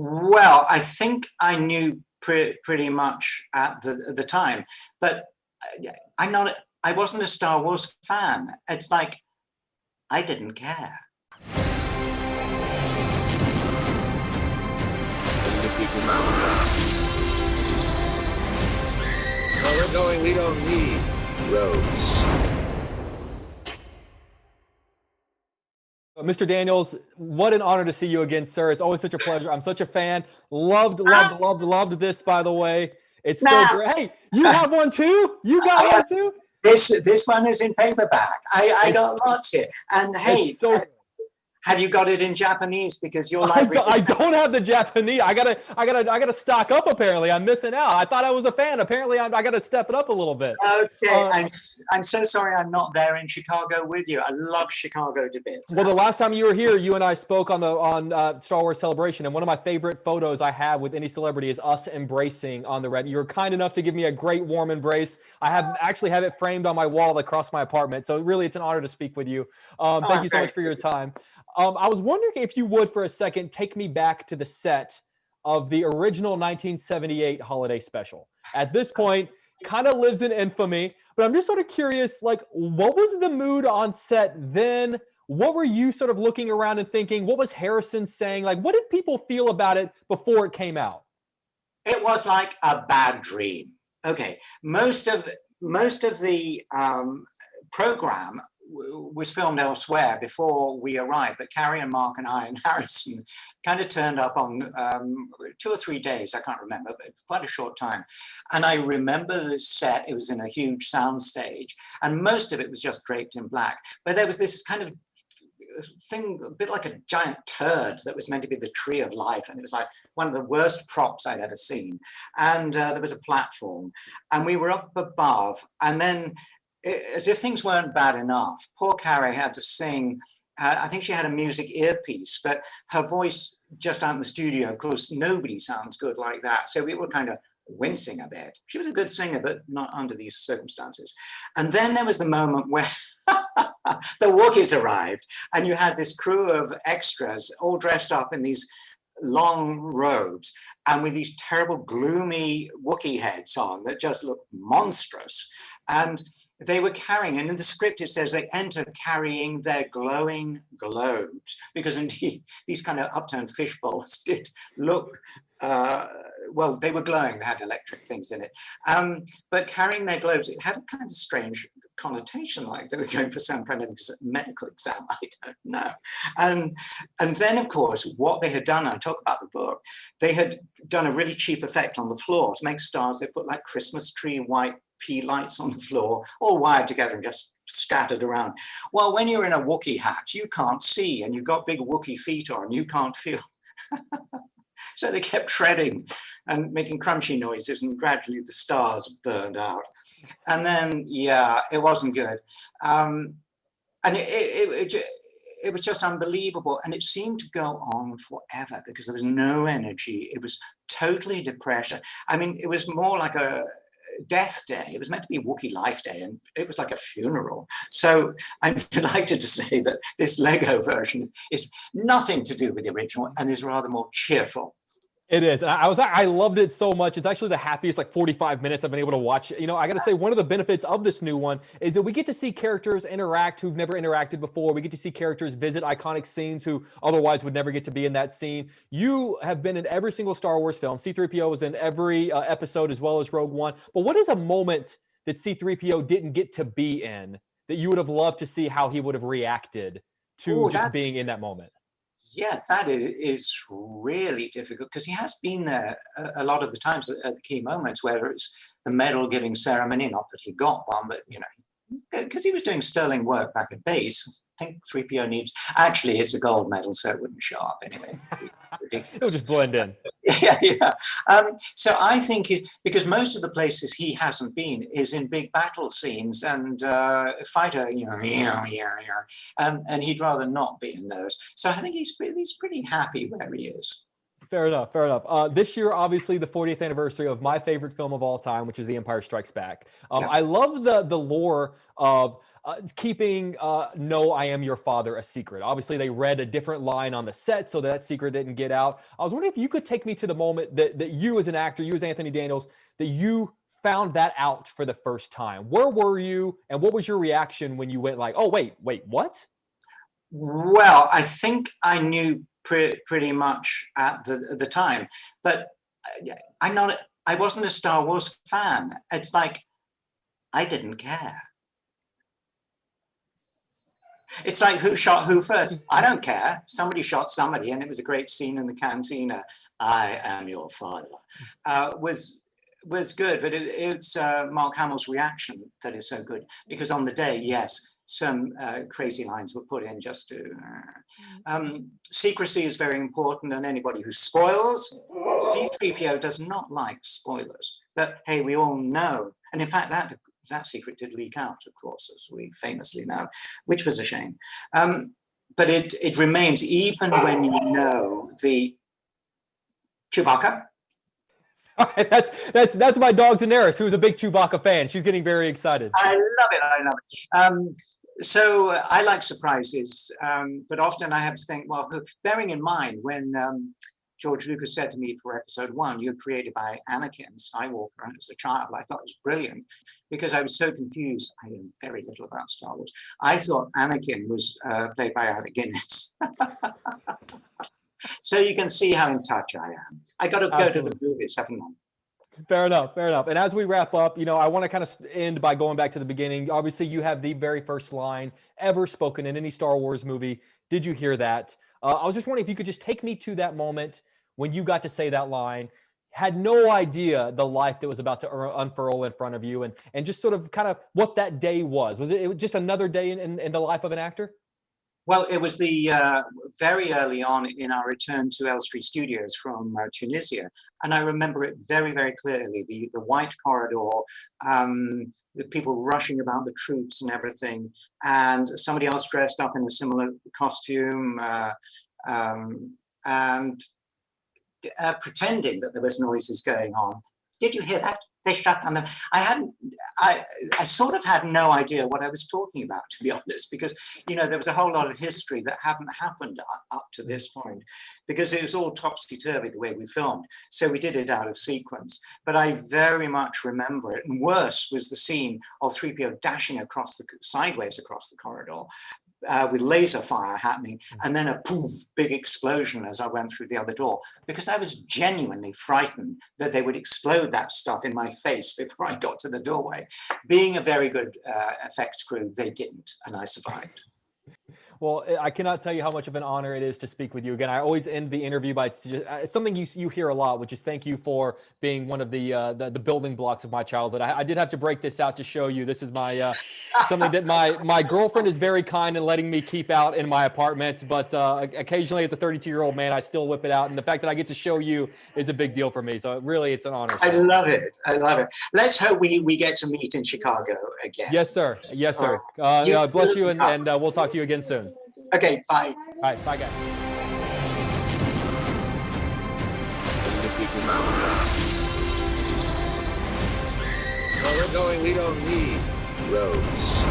Well, I think I knew pretty much at the time, but I'm not. I wasn't a Star Wars fan. It's like I didn't care. Where we're going, we don't need roads. Mr. Daniels, what an honor to see you again, sir. It's always such a pleasure. I'm such a fan. Loved this, by the way. It's so great. Hey, you have one too? You got one too? This one is in paperback. I got lots here. And hey, have you got it in Japanese? Because your library. I don't have the Japanese. I gotta stock up. Apparently, I'm missing out. I thought I was a fan. Apparently, I gotta step it up a little bit. Okay, I'm so sorry I'm not there in Chicago with you. I love Chicago debates. Well, the last time you were here, you and I spoke on Star Wars Celebration, and one of my favorite photos I have with any celebrity is us embracing on the red. You were kind enough to give me a great warm embrace. I actually have it framed on my wall across my apartment. So really, it's an honor to speak with you. Thank you so much for your time. I was wondering if you would, for a second, take me back to the set of the original 1978 holiday special. At this point, kind of lives in infamy, but I'm just sort of curious, like, what was the mood on set then? What were you sort of looking around and thinking? What was Harrison saying? Like, what did people feel about it before it came out? It was like a bad dream. Okay, most of the program was filmed elsewhere before we arrived, but Carrie and Mark and I and Harrison kind of turned up on 2 or 3 days, I can't remember, but quite a short time. And I remember the set, it was in a huge sound stage, and most of it was just draped in black. But there was this kind of thing, a bit like a giant turd that was meant to be the tree of life. And it was like one of the worst props I'd ever seen. And there was a platform, and we were up above, and then as if things weren't bad enough, poor Carrie had to sing. I think she had a music earpiece, but her voice just out in the studio, of course, nobody sounds good like that. So we were kind of wincing a bit. She was a good singer, but not under these circumstances. And then there was the moment where the Wookiees arrived, and you had this crew of extras all dressed up in these long robes and with these terrible gloomy Wookiee heads on that just looked monstrous. And they were carrying, and in the script it says they enter carrying their glowing globes, because indeed these kind of upturned fish bowls did look, well, they were glowing, they had electric things in it. But carrying their globes, it had a kind of strange connotation, like they were going for some kind of medical exam, I don't know. And then, of course, what they had done, I talk about the book, they had done a really cheap effect on the floor to make stars. They put like Christmas tree white pea lights on the floor, all wired together and just scattered around. Well, when you're in a Wookiee hat, you can't see, and you've got big Wookiee feet on, you can't feel. So they kept treading and making crunchy noises, and gradually the stars burned out. And then, yeah, it wasn't good. And it was just unbelievable. And it seemed to go on forever because there was no energy. It was totally depression. I mean, it was more like a death day. It was meant to be Wookiee Life Day, and it was like a funeral. So I'm delighted to say that this Lego version is nothing to do with the original and is rather more cheerful. It is. I loved it so much. It's actually the happiest like 45 minutes I've been able to watch it. You know, I got to say, one of the benefits of this new one is that we get to see characters interact who've never interacted before. We get to see characters visit iconic scenes who otherwise would never get to be in that scene. You have been in every single Star Wars film. C-3PO was in every episode as well as Rogue One. But what is a moment that C-3PO didn't get to be in that you would have loved to see how he would have reacted to just being in that moment? Yeah, that is really difficult because he has been there a lot of the times at the key moments, whether it's the medal giving ceremony, not that he got one, but, you know, because he was doing sterling work back at base. I think 3PO needs, actually it's a gold medal, so it wouldn't show up anyway. It'll just blend in. Yeah. So I think because most of the places he hasn't been is in big battle scenes and fighter, and he'd rather not be in those. So I think he's pretty happy where he is. Fair enough. Fair enough. This year, obviously, the 40th anniversary of my favorite film of all time, which is The Empire Strikes Back. Yeah. I love the lore of keeping "No, I Am Your Father" a secret. Obviously, they read a different line on the set, so that secret didn't get out. I was wondering if you could take me to the moment that you, as an actor, you as Anthony Daniels, that you found that out for the first time. Where were you, and what was your reaction when you went like, "Oh, wait, what"? Well, I think I knew pretty much at the time, but I wasn't a Star Wars fan. It's like, I didn't care. It's like, who shot who first? I don't care. Somebody shot somebody, and it was a great scene in the cantina. I am your father. Was good, but it's Mark Hamill's reaction that is so good, because on the day, yes, some crazy lines were put in just to. Secrecy is very important, and anybody who spoils, C-3PO does not like spoilers. But hey, we all know, and in fact, that secret did leak out, of course, as we famously know, which was a shame. But it remains, even when you know the Chewbacca. That's my dog Daenerys, who's a big Chewbacca fan. She's getting very excited. I love it. I love it. So I like surprises, but often I have to think, well, bearing in mind when George Lucas said to me for episode 1, "You're created by Anakin Skywalker," as a child, I thought it was brilliant, because I was so confused. I know very little about Star Wars. I thought Anakin was played by Alec Guinness. So you can see how in touch I am. I got to go to the movies, haven't I? Fair enough. Fair enough. And as we wrap up, I want to kind of end by going back to the beginning. Obviously, you have the very first line ever spoken in any Star Wars movie. Did you hear that? I was just wondering if you could just take me to that moment when you got to say that line, had no idea the life that was about to unfurl in front of you, and just sort of kind of what that day was. Was it just another day in the life of an actor? Well, it was the very early on in our return to Elstree Studios from Tunisia, and I remember it very, very clearly. The white corridor, the people rushing about the troops and everything, and somebody else dressed up in a similar costume, and pretending that there was noises going on. Did you hear that? They shut down the. I sort of had no idea what I was talking about, to be honest, because there was a whole lot of history that hadn't happened up to this point, because it was all topsy-turvy the way we filmed. So we did it out of sequence. But I very much remember it. And worse was the scene of 3PO dashing sideways across the corridor. With laser fire happening, and then a poof, big explosion as I went through the other door, because I was genuinely frightened that they would explode that stuff in my face before I got to the doorway. Being a very good effects crew, they didn't, and I survived. Well, I cannot tell you how much of an honor it is to speak with you again. I always end the interview by it's something you hear a lot, which is thank you for being one of the building blocks of my childhood. I did have to break this out to show you. This is my something that my girlfriend is very kind in letting me keep out in my apartment, but occasionally as a 32-year-old man, I still whip it out. And the fact that I get to show you is a big deal for me. So really, it's an honor. I love it. I love it. Let's hope we get to meet in Chicago again. Yes, sir. Yes, sir. Bless you, and we'll talk to you again soon. Okay, bye. All right, bye, guys. Where we're going, we don't need roads.